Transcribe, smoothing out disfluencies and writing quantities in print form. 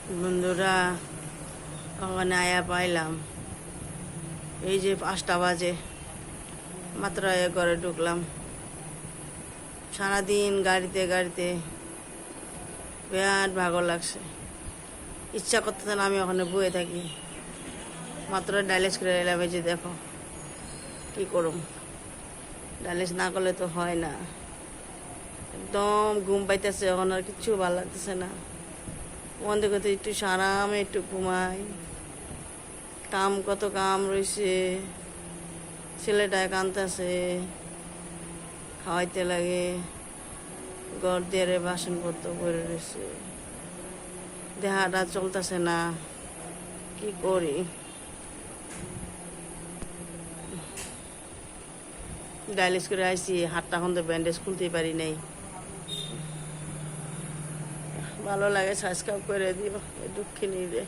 বন্ধুরা, ওখানে আয়া পাইলাম এই যে 5টা বাজে, মাত্র ঘরে ঢুকলাম। সারাদিন গাড়িতে গাড়িতে বিরাট ভাগর লাগছে, ইচ্ছা করতেছে না আমি ওখানে বয়ে থাকি। মাত্র ডায়ালিস করে এলাম, এই যে দেখো কি করুম, ডায়ালিস না করলে তো হয় না। একদম ঘুম পাইতেছে, এখন আর কিচ্ছু ভালো লাগতেছে না। ওখান থেকে তো একটু সারামে একটু ঘুমাই, কত কাম রয়েছে, ছেলেটায় কাঁদতেছে, খাওয়াইতে লাগে, ঘর দিয়ে বাসনপত্র পরে রয়েছে, দেহাটা চলতেছে না, কি করি। ডায়ালিস করে আইসি, হাতটা এখন তো ব্যান্ডেজ খুলতেই পারি নাই। ভালো লাগে, সাবস্ক্রাইব করে দিও, দুঃখিনী রে।